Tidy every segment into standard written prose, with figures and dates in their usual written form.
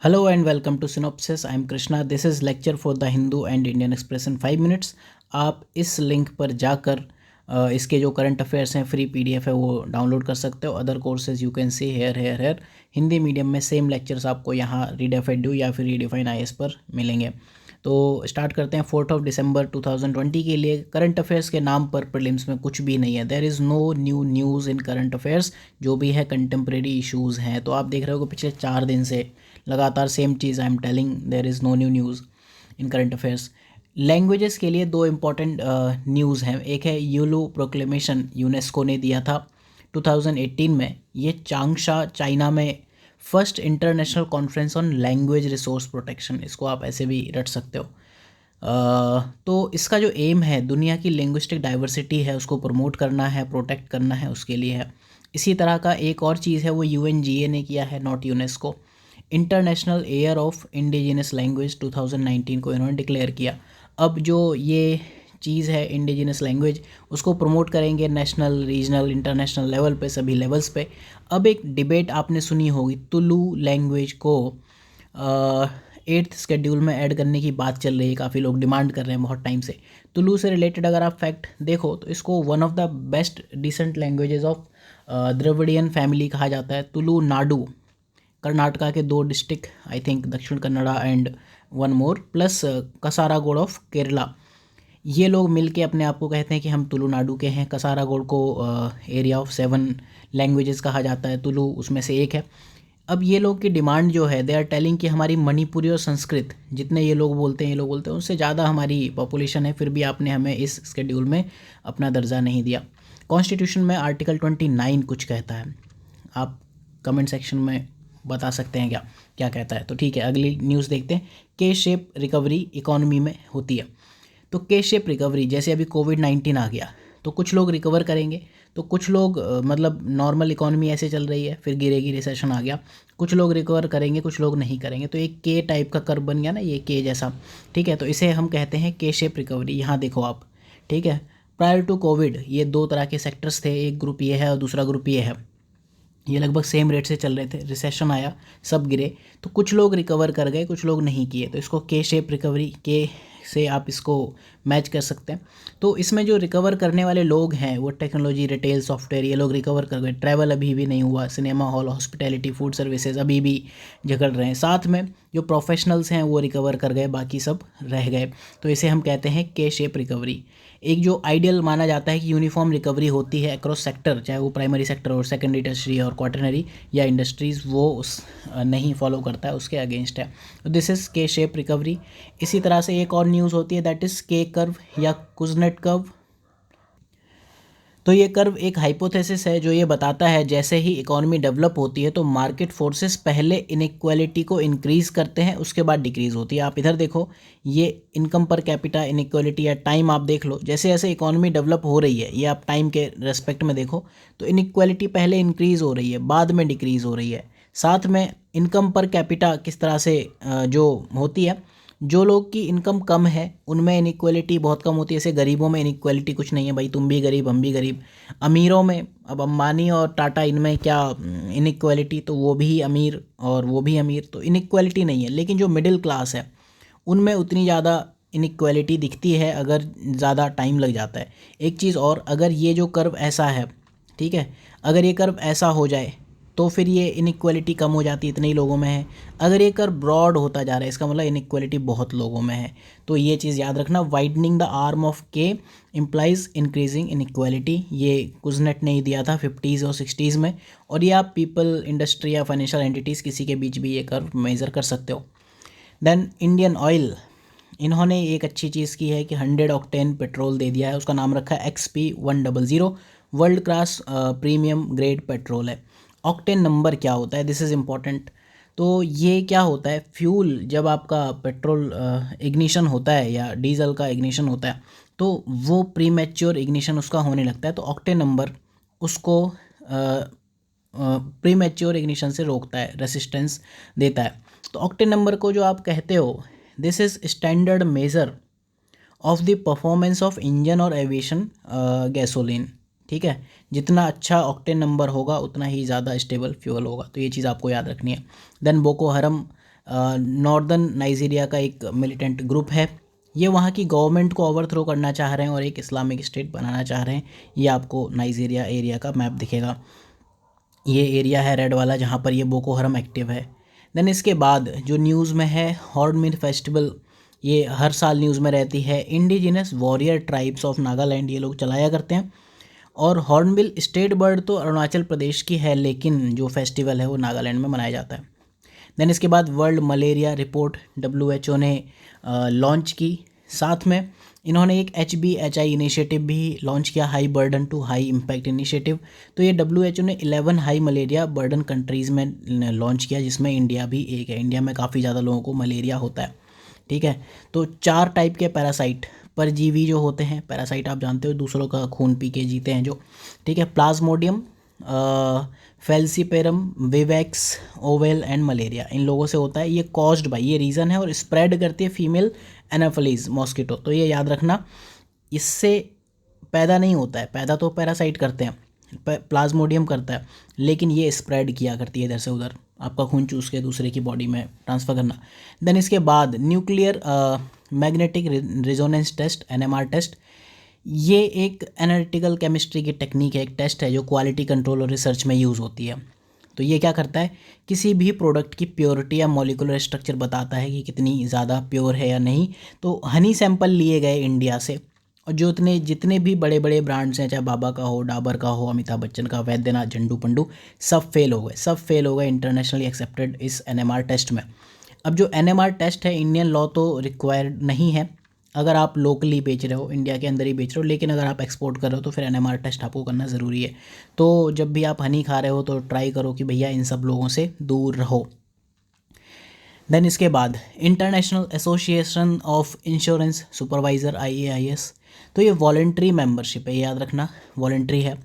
Hello and welcome to Synopsis. I am Krishna. This is lecture for the Hindu and Indian Express in 5 minutes. आप इस link पर जाकर इसके जो current affairs हैं free PDF है वो डाउनलोड कर सकते हो. Other courses you can see here. Hindi medium में सेम लेक्चर्स आपको यहाँ रीड या फिर रीडिफाइन आईएएस पर मिलेंगे. तो स्टार्ट करते हैं. 4 दिसंबर 2020 के लिए करंट अफेयर्स के नाम पर प्रीलिम्स में कुछ भी नहीं है. There is no new news in current affairs. जो भी है कंटेम्प्रेरी इश्यूज़ हैं. तो आप देख रहे हो कि पिछले 4 दिन से लगातार सेम चीज़ I am telling. There is no new news in current affairs. Languages के लिए दो इम्पॉर्टेंट न्यूज़ हैं. एक है यूलू प्रोक्लेमेशन यूनेस्को ने दिया था 2018 में. ये चांगशा चाइना में first international conference on language resource protection, इसको आप ऐसे भी रट सकते हो. तो इसका जो एम है दुनिया की लिंग्विस्टिक डाइवर्सिटी है उसको प्रमोट करना है, प्रोटेक्ट करना है, उसके लिए है. इसी तरह का एक और चीज़ है वो यूएनजीए ने किया है, not UNESCO. International year of indigenous language 2019 को इन्होंने डिक्लेयर किया. अब जो ये चीज़ है इंडिजिनस लैंग्वेज उसको प्रमोट करेंगे नेशनल, रीजनल, इंटरनेशनल लेवल पे, सभी लेवल्स पे. अब एक डिबेट आपने सुनी होगी, तुलु लैंग्वेज को 8th शेड्यूल में ऐड करने की बात चल रही है. काफ़ी लोग डिमांड कर रहे हैं बहुत टाइम से. तुलु से रिलेटेड अगर आप फैक्ट देखो तो इसको one of the best decent languages of Dravidian family कहा जाता है. तुलु नाडु कर्नाटका के 2 district, I think Dakshina Kannada and one more, plus Kasaragod of Kerala. ये लोग मिलके अपने आप को कहते हैं कि हम तुलुनाडु के हैं. कसारागोड को एरिया ऑफ 7 लैंग्वेजेस कहा जाता है. तुलु उसमें से एक है. अब ये लोग की डिमांड जो है, दे आर टेलिंग कि हमारी मणिपुरी और संस्कृत जितने ये लोग बोलते हैं उनसे ज़्यादा हमारी पॉपुलेशन है, फिर भी आपने हमें इस शेड्यूल में अपना दर्जा नहीं दिया. कॉन्स्टिट्यूशन में आर्टिकल 29 कुछ कहता है. आप कमेंट सेक्शन में बता सकते हैं क्या क्या कहता है. तो ठीक है, अगली न्यूज़ देखते हैं. के शेप रिकवरी इकोनॉमी में होती है. तो के शेप रिकवरी, जैसे अभी कोविड-19 आ गया तो कुछ लोग रिकवर करेंगे, तो कुछ लोग मतलब नॉर्मल इकोनॉमी ऐसे चल रही है फिर गिरेगी, रिसेशन आ गया, कुछ लोग रिकवर करेंगे, कुछ लोग नहीं करेंगे. तो एक के टाइप का कर्व बन गया ना, ये के जैसा. ठीक है, तो इसे हम कहते हैं के शेप रिकवरी. यहाँ देखो आप. ठीक है, प्रायर टू कोविड ये 2 तरह के सेक्टर्स थे. एक ग्रुप ये है और दूसरा ग्रुप ये है. ये लगभग सेम रेट से चल रहे थे. रिसेशन आया, सब गिरे, तो कुछ लोग रिकवर कर गए, कुछ लोग नहीं किए. तो इसको के शेप रिकवरी, के से आप इसको मैच कर सकते हैं. तो इसमें जो रिकवर करने वाले लोग हैं वो टेक्नोलॉजी, रिटेल, सॉफ्टवेयर, ये लोग रिकवर कर गए. ट्रैवल अभी भी नहीं हुआ. Cinema hall, hospitality, food services अभी भी झगड़ रहे हैं. साथ में जो प्रोफेशनल्स हैं वो रिकवर कर गए, बाकी सब रह गए. तो इसे हम कहते हैं के शेप रिकवरी. एक जो आइडियल माना जाता है कि यूनिफॉर्म रिकवरी होती है अक्रॉस सेक्टर, चाहे वो प्राइमरी सेक्टर और सेकेंडरी, टर्शरी और क्वाटरनरी या इंडस्ट्रीज़, वो उस नहीं फॉलो करता है, उसके अगेंस्ट है. तो दिस इज़ के शेप रिकवरी. इसी तरह से एक और न्यूज़ होती है, दैट इज़ के कर्व या कुजनेट कर्व. तो ये कर्व एक हाइपोथेसिस है जो ये बताता है जैसे ही इकोनॉमी डेवलप होती है तो मार्केट फोर्सेस पहले इनइक्वालिटी को इंक्रीज़ करते हैं, उसके बाद डिक्रीज़ होती है. आप इधर देखो, ये इनकम पर कैपिटा इनइक्वालिटी या टाइम आप देख लो. जैसे जैसे इकोनॉमी डेवलप हो रही है, ये आप टाइम के रेस्पेक्ट में देखो, तो इनइक्वालिटी पहले इंक्रीज़ हो रही है, बाद में डिक्रीज़ हो रही है. साथ में इनकम पर कैपिटा किस तरह से जो होती है, जो लोग की इनकम कम है उनमें इनइक्वालिटी बहुत कम होती है. जैसे गरीबों में इनइक्वालिटी कुछ नहीं है भाई, तुम भी गरीब हम भी गरीब. अमीरों में, अब अंबानी और टाटा इनमें क्या इनइक्वालिटी, तो वो भी अमीर और वो भी अमीर, तो इनइक्वालिटी नहीं है. लेकिन जो मिडिल क्लास है उनमें उतनी ज़्यादा इनइक्वालिटी दिखती है अगर ज़्यादा टाइम लग जाता है. एक चीज़ और, अगर ये जो कर्व ऐसा है, ठीक है, अगर ये कर्व ऐसा हो जाए तो फिर ये इनइक्वालिटी कम हो जाती है, इतने ही लोगों में है. अगर ये कर्व ब्रॉड होता जा रहा है इसका मतलब इनइक्वालिटी बहुत लोगों में है. तो ये चीज़ याद रखना. वाइडनिंग द आर्म ऑफ के इम्प्लाइज इंक्रीजिंग इनइक्वालिटी. ये कुजनेट ने ही दिया था 50s और 60s में. और ये आप पीपल, इंडस्ट्री या फाइनेंशियल एंटिटीज़ किसी के बीच भी ये कर्व मेज़र कर सकते हो. देन इंडियन ऑयल, इन्होंने एक अच्छी चीज़ की है कि 100 ऑक्टेन पेट्रोल दे दिया है. उसका नाम रखा है XP100. World class premium grade petrol है. ऑक्टेन नंबर क्या होता है, दिस इज़ इम्पॉर्टेंट. तो ये क्या होता है, फ्यूल जब आपका पेट्रोल इग्निशन होता है या डीजल का इग्निशन होता है तो वो प्रीमेच्योर इग्निशन उसका होने लगता है. तो ऑक्टेन नंबर उसको प्रीमेच्योर इग्निशन से रोकता है, रेसिस्टेंस देता है. तो ऑक्टेन नंबर को जो आप कहते हो, this is standard measure of the performance of engine और एविएशन गैसोलीन. ठीक है, जितना अच्छा ऑक्टेन नंबर होगा उतना ही ज़्यादा स्टेबल फ्यूल होगा. तो ये चीज़ आपको याद रखनी है. Then Boko Haram northern Nigeria का एक मिलिटेंट ग्रुप है। ये वहाँ की गवर्नमेंट को ओवरथ्रो करना चाह रहे हैं और एक इस्लामिक स्टेट बनाना चाह रहे हैं। ये आपको नाइजीरिया एरिया का मैप दिखेगा। ये एरिया है रेड वाला जहाँ पर ये बोको हरम एक्टिव है। देन इसके बाद जो न्यूज़ में है हॉर्नबिल फेस्टिवल, ये हर साल न्यूज़ में रहती है। Indigenous warrior tribes of Nagaland ये लोग चलाया करते हैं। और हॉर्नबिल स्टेट बर्ड तो अरुणाचल प्रदेश की है, लेकिन जो फेस्टिवल है वो नागालैंड में मनाया जाता है। देन इसके बाद वर्ल्ड मलेरिया रिपोर्ट WHO ने लॉन्च की। साथ में इन्होंने एक HBHI इनिशिएटिव भी लॉन्च किया, high burden to high impact initiative. तो ये WHO ने 11 हाई मलेरिया बर्डन कंट्रीज़ में लॉन्च किया, जिसमें इंडिया भी एक है। इंडिया में काफ़ी ज़्यादा लोगों को मलेरिया होता है, ठीक है। तो 4 टाइप के पैरासाइट परजीवी जो होते हैं, पैरासाइट आप जानते हो दूसरों का खून पी के जीते हैं जो, ठीक है। Plasmodium, falciparum, vivax, ovale and malaria, इन लोगों से होता है। ये कॉज्ड बाई, ये रीज़न है, और स्प्रेड करती है फीमेल एनाफिलीज मॉस्किटो। तो ये याद रखना, इससे पैदा नहीं होता है, पैदा तो पैरासाइट करते हैं, प्लाज्मोडियम करता है, लेकिन ये स्प्रेड किया करती है इधर से उधर, आपका खून चूस के दूसरे की बॉडी में ट्रांसफ़र करना। देन इसके बाद nuclear magnetic resonance test, NMR test. ये एक एनालिटिकल केमिस्ट्री की टेक्निक है, एक टेस्ट है जो क्वालिटी कंट्रोल और रिसर्च में यूज़ होती है। तो ये क्या करता है, किसी भी प्रोडक्ट की प्योरिटी या मॉलिक्यूलर स्ट्रक्चर बताता है कि कितनी ज़्यादा प्योर है या नहीं। तो हनी सैंपल लिए गए इंडिया से, और जो जितने भी बड़े बड़े ब्रांड्स हैं, चाहे बाबा का हो, डाबर का हो, अमिताभ बच्चन का, वैद्यनाथ, झंडू पंडू, सब फेल हो गए इंटरनेशनली एक्सेप्टेड इस NMR टेस्ट में। अब जो NMR टेस्ट है, इंडियन लॉ तो रिक्वायर्ड नहीं है अगर आप लोकली बेच रहे हो, इंडिया के अंदर ही बेच रहे हो, लेकिन अगर आप एक्सपोर्ट कर रहे हो तो फिर NMR टेस्ट आपको करना ज़रूरी है। तो जब भी आप हनी खा रहे हो तो ट्राई करो कि भैया इन सब लोगों से दूर रहो। देन इसके बाद international association of insurance supervisor, IAIS। तो ये वॉलेंट्री मेंबरशिप है, याद रखना वॉलेंट्री है।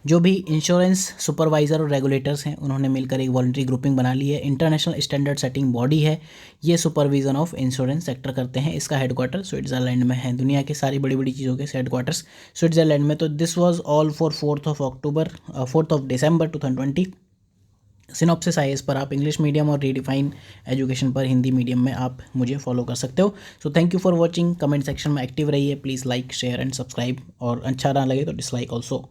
जो भी इंश्योरेंस सुपरवाइज़र और रेगुलेटर्स हैं उन्होंने मिलकर एक वॉलेंट्री ग्रुपिंग बना ली है। इंटरनेशनल स्टैंडर्ड सेटिंग बॉडी है, ये सुपरविजन ऑफ इंश्योरेंस सेक्टर करते हैं। इसका हेडक्वार्टर स्विट्ज़रलैंड में है। दुनिया के सारी बड़ी बड़ी चीज़ों के हेडक्वार्टर्स स्विट्ज़रलैंड में। तो this was all for 4th of December 2020। Synopsis IAS पर आप इंग्लिश मीडियम और रीडिफाइन एजुकेशन पर हिंदी मीडियम में आप मुझे फॉलो कर सकते हो। So thank you for watching. Comment section में एक्टिव रहिए, please like, share and subscribe, और अच्छा ना लगे तो डिसलाइक ऑल्सो।